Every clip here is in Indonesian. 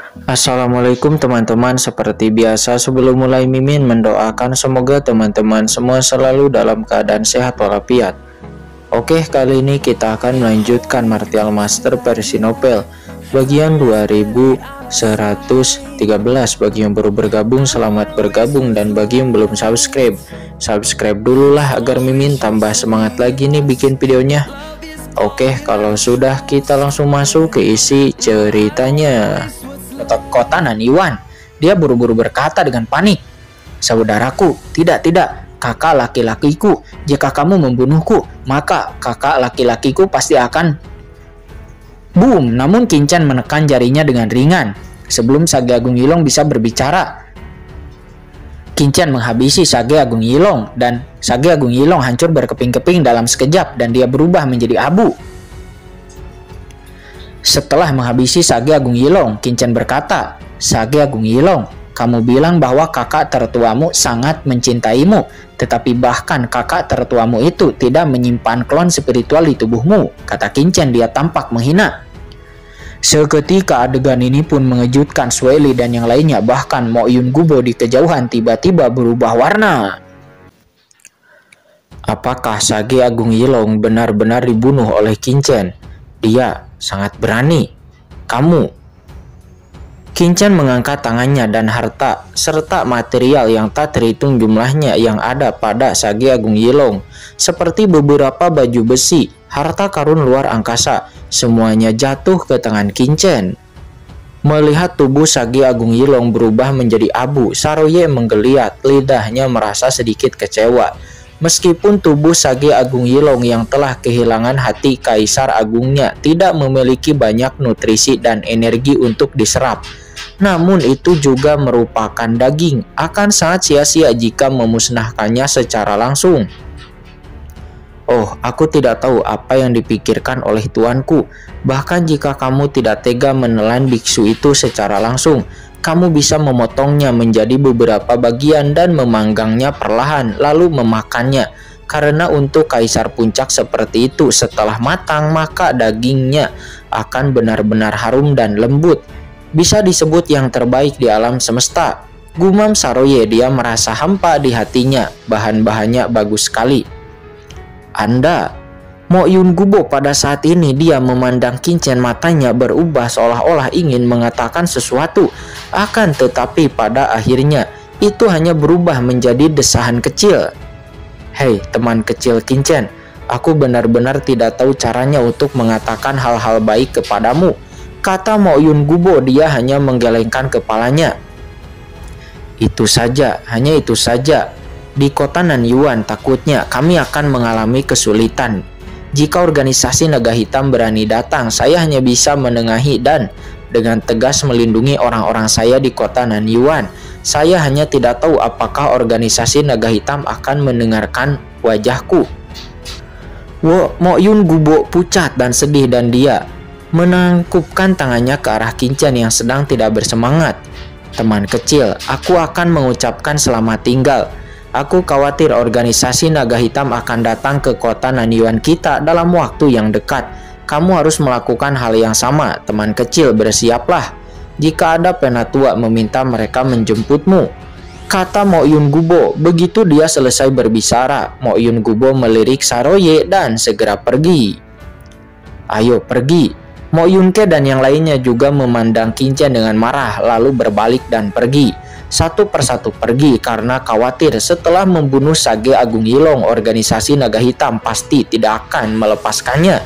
Assalamualaikum teman-teman, seperti biasa sebelum mulai Mimin mendoakan semoga teman-teman semua selalu dalam keadaan sehat walafiat. Oke, kali ini kita akan melanjutkan Martial Master versi novel bagian 2113. Bagi yang baru bergabung, selamat bergabung, dan bagi yang belum subscribe dulu lah agar Mimin tambah semangat lagi nih bikin videonya. Oke, kalau sudah kita langsung masuk ke isi ceritanya. Kota Naniwan, dia buru-buru berkata dengan panik, "Saudaraku, tidak, kakak laki-lakiku. Jika kamu membunuhku, maka kakak laki-lakiku pasti akan..." Boom! Namun Kincen menekan jarinya dengan ringan. Sebelum Sage Agung Yilong bisa berbicara, Kincen menghabisi Sage Agung Yilong, dan Sage Agung Yilong hancur berkeping-keping dalam sekejap dan dia berubah menjadi abu. Setelah menghabisi Sage Agung Yilong, Kincen berkata, "Sage Agung Yilong, kamu bilang bahwa kakak tertuamu sangat mencintaimu, tetapi bahkan kakak tertuamu itu tidak menyimpan klon spiritual di tubuhmu," kata Kincen. Dia tampak menghina. Seketika adegan ini pun mengejutkan Sueli dan yang lainnya, bahkan Mo Yun Gubo di kejauhan tiba-tiba berubah warna. Apakah Sage Agung Yilong benar-benar dibunuh oleh Kincen? Dia sangat berani. Kamu. Kincen mengangkat tangannya dan harta serta material yang tak terhitung jumlahnya yang ada pada Sage Agung Yilong, seperti beberapa baju besi, harta karun luar angkasa, semuanya jatuh ke tangan Kincen. Melihat tubuh Sage Agung Yilong berubah menjadi abu, Saroye menggeliat, lidahnya merasa sedikit kecewa. Meskipun tubuh Sage Agung Yilong yang telah kehilangan hati Kaisar Agungnya tidak memiliki banyak nutrisi dan energi untuk diserap, namun itu juga merupakan daging, akan sangat sia-sia jika memusnahkannya secara langsung. Oh, aku tidak tahu apa yang dipikirkan oleh tuanku. Bahkan jika kamu tidak tega menelan biksu itu secara langsung, kamu bisa memotongnya menjadi beberapa bagian dan memanggangnya perlahan, lalu memakannya. Karena untuk Kaisar Puncak seperti itu, setelah matang maka dagingnya akan benar-benar harum dan lembut. Bisa disebut yang terbaik di alam semesta. Gumam Saroye, dia merasa hampa di hatinya. Bahan-bahannya bagus sekali. Anda, Mo Yun Gubo pada saat ini dia memandang Kincen, matanya berubah seolah-olah ingin mengatakan sesuatu. Akan tetapi pada akhirnya itu hanya berubah menjadi desahan kecil. "Hei teman kecil Kincen, aku benar-benar tidak tahu caranya untuk mengatakan hal-hal baik kepadamu," kata Mo Yun Gubo. Dia hanya menggelengkan kepalanya. "Itu saja, hanya itu saja. Di kota Nanyuan takutnya kami akan mengalami kesulitan. Jika organisasi Naga Hitam berani datang, saya hanya bisa menengahi dan dengan tegas melindungi orang-orang saya di kota Nanyuan. Saya hanya tidak tahu apakah organisasi Naga Hitam akan mendengarkan wajahku." Mo Yun Gubo pucat dan sedih dan dia menangkupkan tangannya ke arah Kincen yang sedang tidak bersemangat. "Teman kecil, aku akan mengucapkan selamat tinggal. Aku khawatir organisasi Naga Hitam akan datang ke kota Nanyuan kita dalam waktu yang dekat. Kamu harus melakukan hal yang sama. Teman kecil, bersiaplah. Jika ada penatua meminta mereka menjemputmu," kata Mo Yun Gubo. Begitu dia selesai berbicara, Mo Yun Gubo melirik Saroye dan segera pergi. "Ayo pergi." Mo Yunke dan yang lainnya juga memandang Kincen dengan marah, lalu berbalik dan pergi. Satu persatu pergi karena khawatir setelah membunuh Sage Agung Yilong, organisasi Naga Hitam pasti tidak akan melepaskannya.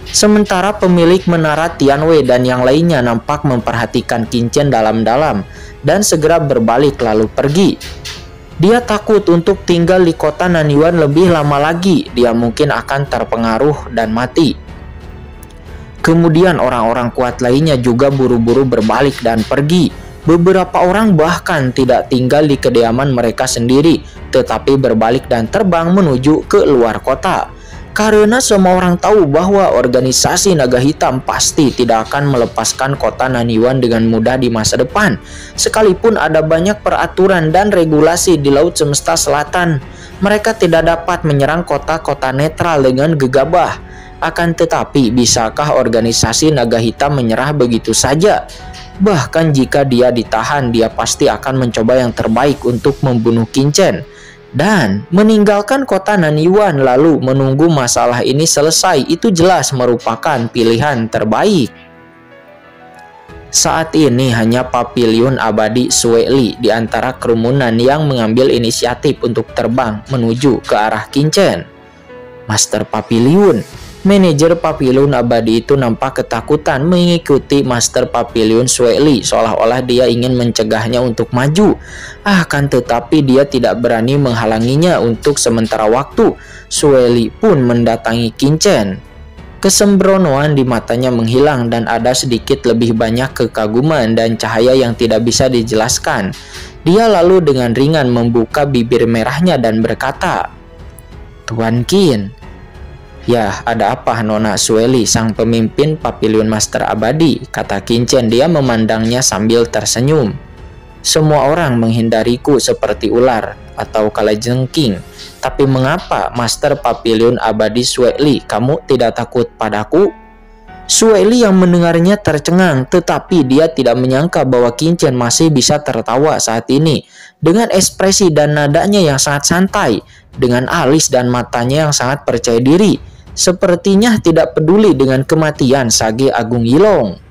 Sementara pemilik menara Tianwei dan yang lainnya nampak memperhatikan Kincen dalam-dalam dan segera berbalik lalu pergi. Dia takut untuk tinggal di kota Nanyuan lebih lama lagi. Dia mungkin akan terpengaruh dan mati. Kemudian orang-orang kuat lainnya juga buru-buru berbalik dan pergi. Beberapa orang bahkan tidak tinggal di kediaman mereka sendiri, tetapi berbalik dan terbang menuju ke luar kota. Karena semua orang tahu bahwa organisasi Naga Hitam pasti tidak akan melepaskan kota Nanyuan dengan mudah di masa depan. Sekalipun ada banyak peraturan dan regulasi di Laut Semesta Selatan, mereka tidak dapat menyerang kota-kota netral dengan gegabah. Akan tetapi, bisakah organisasi Naga Hitam menyerah begitu saja? Bahkan jika dia ditahan, dia pasti akan mencoba yang terbaik untuk membunuh Qin dan meninggalkan kota Nanyuan lalu menunggu masalah ini selesai. Itu jelas merupakan pilihan terbaik. Saat ini hanya Papiliun Abadi Sue Li di antara kerumunan yang mengambil inisiatif untuk terbang menuju ke arah Qin. Master Papiliun, manajer Papiliun Abadi itu nampak ketakutan mengikuti Master Papiliun Sue Li, seolah-olah dia ingin mencegahnya untuk maju. Akan tetapi dia tidak berani menghalanginya untuk sementara waktu. Sue Li pun mendatangi Qin. Kesembronoan di matanya menghilang dan ada sedikit lebih banyak kekaguman dan cahaya yang tidak bisa dijelaskan. Dia lalu dengan ringan membuka bibir merahnya dan berkata, "Tuan Qin." "Ya, ada apa Nona Sue Li, sang pemimpin Papiliun Master Abadi?" kata Qin. Dia memandangnya sambil tersenyum. "Semua orang menghindariku seperti ular atau kalajengking. Tapi mengapa Master Papiliun Abadi Sue Li, kamu tidak takut padaku?" Sue Li yang mendengarnya tercengang, tetapi dia tidak menyangka bahwa Qin masih bisa tertawa saat ini. Dengan ekspresi dan nadanya yang sangat santai, dengan alis dan matanya yang sangat percaya diri, sepertinya tidak peduli dengan kematian Sage Agung Yilong.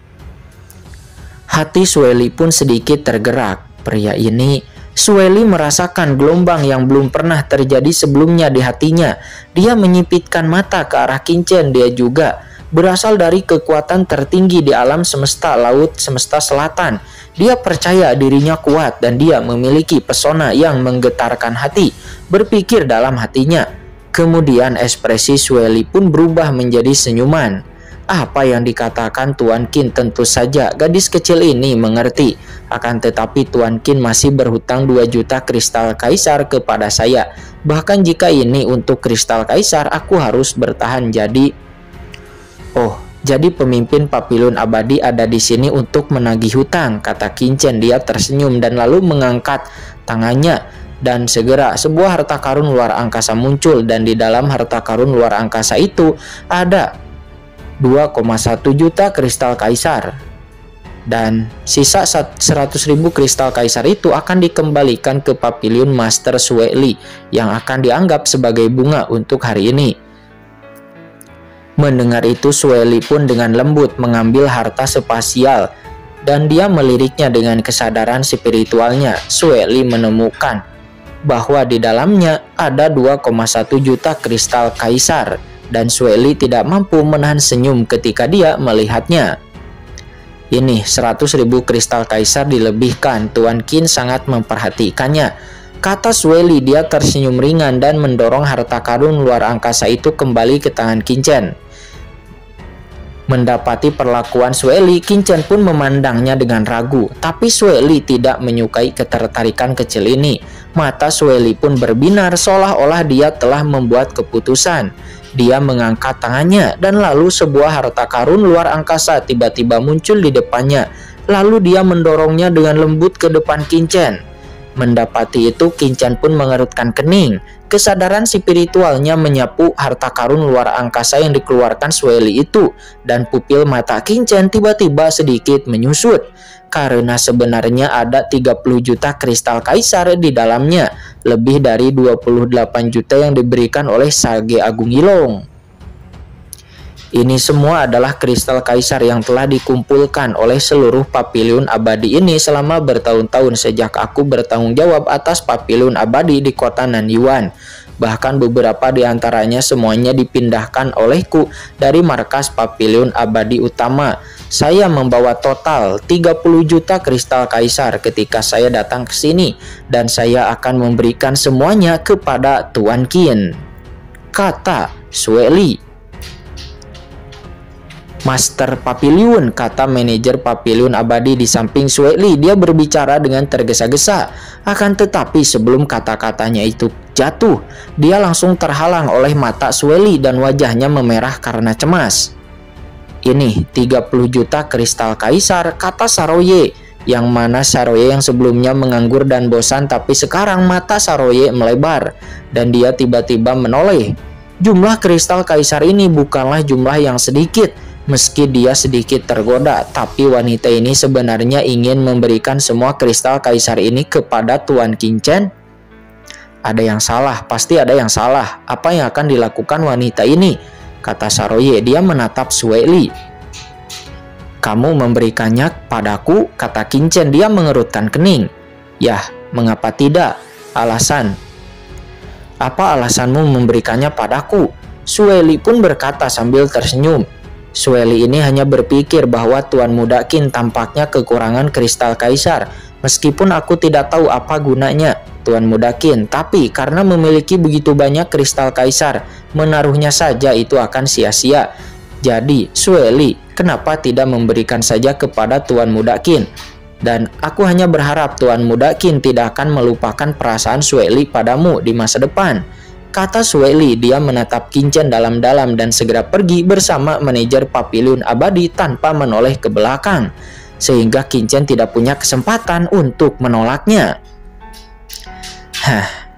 Hati Sue Li pun sedikit tergerak. Pria ini, Sue Li merasakan gelombang yang belum pernah terjadi sebelumnya di hatinya. Dia menyipitkan mata ke arah Qin. Dia juga berasal dari kekuatan tertinggi di alam semesta laut semesta selatan. Dia percaya dirinya kuat dan dia memiliki pesona yang menggetarkan hati. Berpikir dalam hatinya. Kemudian ekspresi Sue Li pun berubah menjadi senyuman. Apa yang dikatakan Tuan Qin tentu saja gadis kecil ini mengerti. Akan tetapi Tuan Qin masih berhutang 2 juta kristal kaisar kepada saya. Bahkan jika ini untuk kristal kaisar, aku harus bertahan. Oh, jadi pemimpin Papiliun Abadi ada di sini untuk menagih hutang, kata Qin. Dia tersenyum dan lalu mengangkat tangannya. Dan segera sebuah harta karun luar angkasa muncul, dan di dalam harta karun luar angkasa itu ada 2,1 juta kristal kaisar. Dan sisa 100.000 kristal kaisar itu akan dikembalikan ke Papiliun Master Sue Li yang akan dianggap sebagai bunga untuk hari ini. Mendengar itu, Sue Li pun dengan lembut mengambil harta spasial dan dia meliriknya dengan kesadaran spiritualnya. Sue Li menemukan bahwa di dalamnya ada 2,1 juta kristal kaisar dan Sue Li tidak mampu menahan senyum ketika dia melihatnya. Ini 100.000 kristal kaisar dilebihkan. Tuan Qin sangat memperhatikannya, kata Sue Li. Dia tersenyum ringan dan mendorong harta karun luar angkasa itu kembali ke tangan Qin. Mendapati perlakuan Sue Li, Qin pun memandangnya dengan ragu. Tapi Sue Li tidak menyukai ketertarikan kecil ini. Mata Sue Li pun berbinar seolah-olah dia telah membuat keputusan. Dia mengangkat tangannya dan lalu sebuah harta karun luar angkasa tiba-tiba muncul di depannya. Lalu dia mendorongnya dengan lembut ke depan Qin. Mendapati itu, Qin pun mengerutkan kening. Kesadaran spiritualnya menyapu harta karun luar angkasa yang dikeluarkan Sue Li itu, dan pupil mata Qin tiba-tiba sedikit menyusut. Karena sebenarnya ada 30 juta kristal kaisar di dalamnya, lebih dari 28 juta yang diberikan oleh Sage Agung Yilong. Ini semua adalah kristal kaisar yang telah dikumpulkan oleh seluruh Papiliun Abadi ini selama bertahun-tahun sejak aku bertanggung jawab atas Papiliun Abadi di kota Nanyuan. Bahkan beberapa di antaranya semuanya dipindahkan olehku dari markas Papiliun Abadi utama. Saya membawa total 30 juta kristal kaisar ketika saya datang ke sini, dan saya akan memberikan semuanya kepada Tuan Qin, kata Sue Li. Master Papiliun, kata manajer Papiliun Abadi di samping Sue Li. Dia berbicara dengan tergesa-gesa. Akan tetapi sebelum kata-katanya itu jatuh, dia langsung terhalang oleh mata Sue Li dan wajahnya memerah karena cemas. Ini 30 juta kristal kaisar, kata Saroye. Yang mana Saroye yang sebelumnya menganggur dan bosan, tapi sekarang mata Saroye melebar dan dia tiba-tiba menoleh. Jumlah kristal kaisar ini bukanlah jumlah yang sedikit. Meski dia sedikit tergoda, tapi wanita ini sebenarnya ingin memberikan semua kristal kaisar ini kepada Tuan Qingchen. Ada yang salah, pasti ada yang salah. Apa yang akan dilakukan wanita ini? Kata Saroye. Dia menatap Sue Li. Kamu memberikannya padaku, kata Qingchen. Dia mengerutkan kening. Yah, mengapa tidak? Alasan. Apa alasanmu memberikannya padaku? Sue Li pun berkata sambil tersenyum. Sue Li ini hanya berpikir bahwa Tuan Muda Qin tampaknya kekurangan kristal kaisar. Meskipun aku tidak tahu apa gunanya Tuan Muda Qin, tapi karena memiliki begitu banyak kristal kaisar, menaruhnya saja itu akan sia-sia. Jadi, Sue Li, kenapa tidak memberikan saja kepada Tuan Muda Qin? Dan aku hanya berharap Tuan Muda Qin tidak akan melupakan perasaan Sue Li padamu di masa depan. Kata Sue Li. Dia menatap Qingchen dalam-dalam dan segera pergi bersama manajer Papiliun Abadi tanpa menoleh ke belakang, sehingga Qingchen tidak punya kesempatan untuk menolaknya.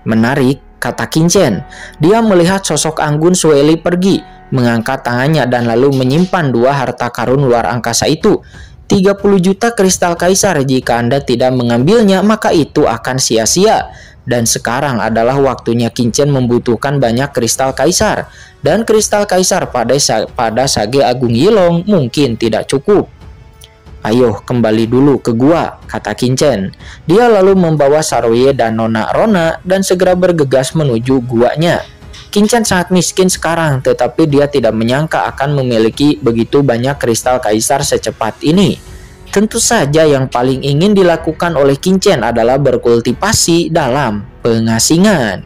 Menarik, kata Qingchen. Dia melihat sosok anggun Sue Li pergi, mengangkat tangannya dan lalu menyimpan 2 harta karun luar angkasa itu. 30 juta kristal kaisar. Jika Anda tidak mengambilnya, maka itu akan sia-sia. Dan sekarang adalah waktunya Qingchen membutuhkan banyak kristal kaisar. Dan kristal kaisar pada Sage Agung Yilong mungkin tidak cukup. Ayo kembali dulu ke gua, kata Qingchen. Dia lalu membawa Saroye dan Nona Rona dan segera bergegas menuju guanya. Qingchen sangat miskin sekarang, tetapi dia tidak menyangka akan memiliki begitu banyak kristal kaisar secepat ini. Tentu saja yang paling ingin dilakukan oleh Qingchen adalah berkultivasi dalam pengasingan.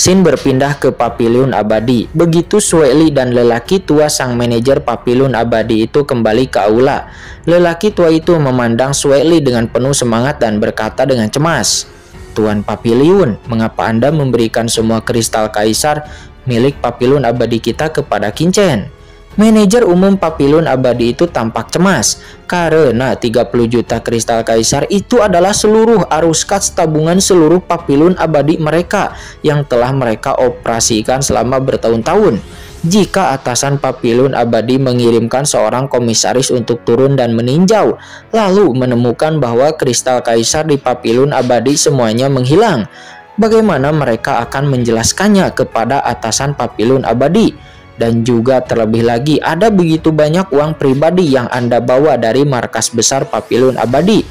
Scene berpindah ke Papiliun Abadi. Begitu Sue Li dan lelaki tua sang manajer Papiliun Abadi itu kembali ke aula, lelaki tua itu memandang Sue Li dengan penuh semangat dan berkata dengan cemas, Tuan Papiliun, mengapa Anda memberikan semua kristal kaisar milik Papiliun Abadi kita kepada Qingchen? Manajer umum Papiliun Abadi itu tampak cemas karena 30 juta kristal kaisar itu adalah seluruh arus kas tabungan seluruh Papiliun Abadi mereka yang telah mereka operasikan selama bertahun-tahun. Jika atasan Papiliun Abadi mengirimkan seorang komisaris untuk turun dan meninjau, lalu menemukan bahwa kristal kaisar di Papiliun Abadi semuanya menghilang, bagaimana mereka akan menjelaskannya kepada atasan Papiliun Abadi? Dan juga terlebih lagi, ada begitu banyak uang pribadi yang Anda bawa dari markas besar Papiliun Abadi.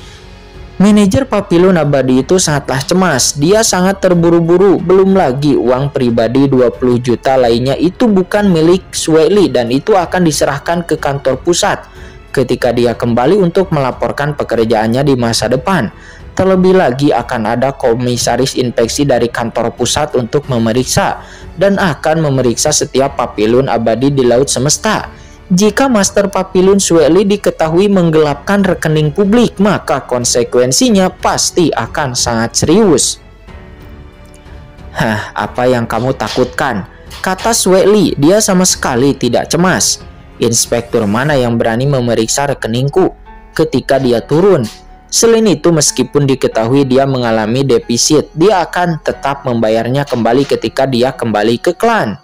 Manajer Papiliun Abadi itu sangatlah cemas. Dia sangat terburu-buru. Belum lagi uang pribadi 20 juta lainnya itu bukan milik Sue Li dan itu akan diserahkan ke kantor pusat ketika dia kembali untuk melaporkan pekerjaannya di masa depan. Terlebih lagi akan ada komisaris inspeksi dari kantor pusat untuk memeriksa dan akan memeriksa setiap Papiliun Abadi di Laut Semesta. Jika Master Papiliun Sue Li diketahui menggelapkan rekening publik, maka konsekuensinya pasti akan sangat serius. Apa yang kamu takutkan? Kata Sue Li. Dia sama sekali tidak cemas. Inspektur mana yang berani memeriksa rekeningku ketika dia turun? Selain itu, meskipun diketahui dia mengalami defisit, dia akan tetap membayarnya kembali ketika dia kembali ke klan.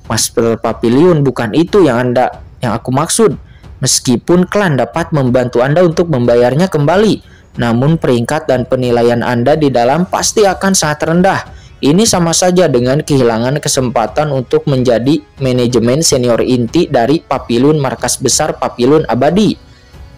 Master Papiliun, bukan itu yang aku maksud. Meskipun klan dapat membantu Anda untuk membayarnya kembali, namun peringkat dan penilaian Anda di dalam pasti akan sangat rendah. Ini sama saja dengan kehilangan kesempatan untuk menjadi manajemen senior inti dari Papiliun markas besar Papiliun Abadi.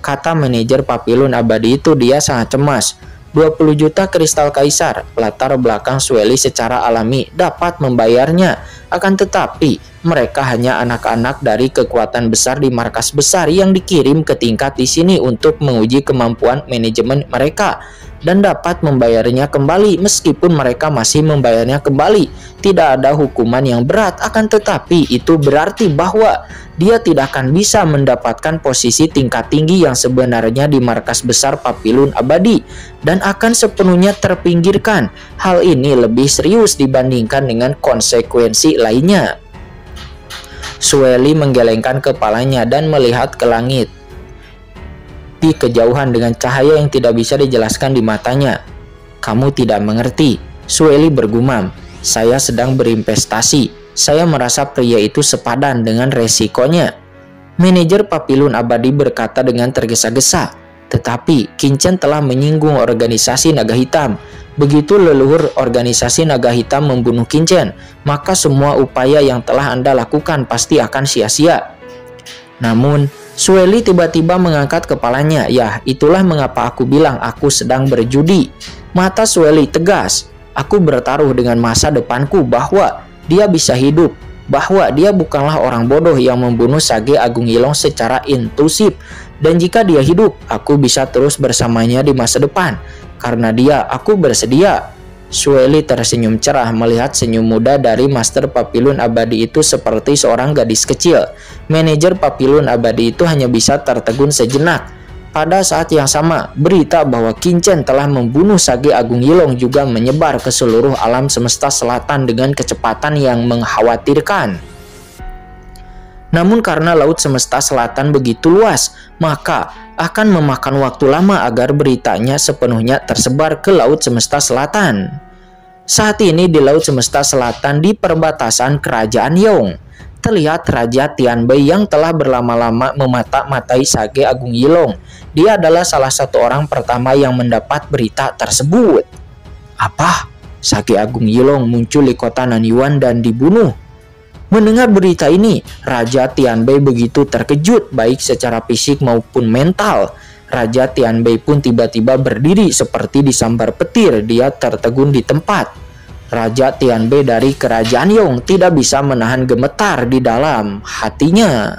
Kata manajer Papiliun Abadi itu. Dia sangat cemas. 20 juta kristal kaisar, latar belakang Sue Li secara alami dapat membayarnya. Akan tetapi, mereka hanya anak-anak dari kekuatan besar di markas besar yang dikirim ke tingkat di sini untuk menguji kemampuan manajemen mereka dan dapat membayarnya kembali. Meskipun mereka masih membayarnya kembali, tidak ada hukuman yang berat. Akan tetapi, itu berarti bahwa dia tidak akan bisa mendapatkan posisi tingkat tinggi yang sebenarnya di markas besar Papiliun Abadi dan akan sepenuhnya terpinggirkan. Hal ini lebih serius dibandingkan dengan konsekuensi lainnya. Sue Li menggelengkan kepalanya dan melihat ke langit di kejauhan dengan cahaya yang tidak bisa dijelaskan di matanya. Kamu tidak mengerti, Sue Li bergumam. Saya sedang berinvestasi. Saya merasa pria itu sepadan dengan resikonya. Manajer Papilun Abadi berkata dengan tergesa-gesa, tetapi Qin telah menyinggung organisasi Naga Hitam. Begitu leluhur organisasi Naga Hitam membunuh Qin, maka semua upaya yang telah Anda lakukan pasti akan sia-sia. Namun, Sueli tiba-tiba mengangkat kepalanya. Ya, itulah mengapa aku bilang aku sedang berjudi. Mata Sueli tegas. Aku bertaruh dengan masa depanku bahwa dia bisa hidup, bahwa dia bukanlah orang bodoh yang membunuh Sage Agung Yilong secara intusif. Dan jika dia hidup, aku bisa terus bersamanya di masa depan. Karena dia, aku bersedia. Sueli tersenyum cerah melihat senyum muda dari Master Papilun Abadi itu seperti seorang gadis kecil. Manajer Papilun Abadi itu hanya bisa tertegun sejenak. Pada saat yang sama, berita bahwa Qin telah membunuh Sage Agung Yilong juga menyebar ke seluruh alam semesta selatan dengan kecepatan yang mengkhawatirkan. Namun karena laut semesta selatan begitu luas, maka akan memakan waktu lama agar beritanya sepenuhnya tersebar ke laut semesta selatan. Saat ini di laut semesta selatan di perbatasan kerajaan Yong, terlihat Raja Tianbei yang telah berlama-lama memata-matai Sage Agung Yilong. Dia adalah salah satu orang pertama yang mendapat berita tersebut. Apa? Sage Agung Yilong muncul di kota Nanyuan dan dibunuh. Mendengar berita ini, Raja Tianbei begitu terkejut baik secara fisik maupun mental. Raja Tianbei pun tiba-tiba berdiri seperti disambar petir. Dia tertegun di tempat. Raja Tianbei dari kerajaan Yong tidak bisa menahan gemetar di dalam hatinya.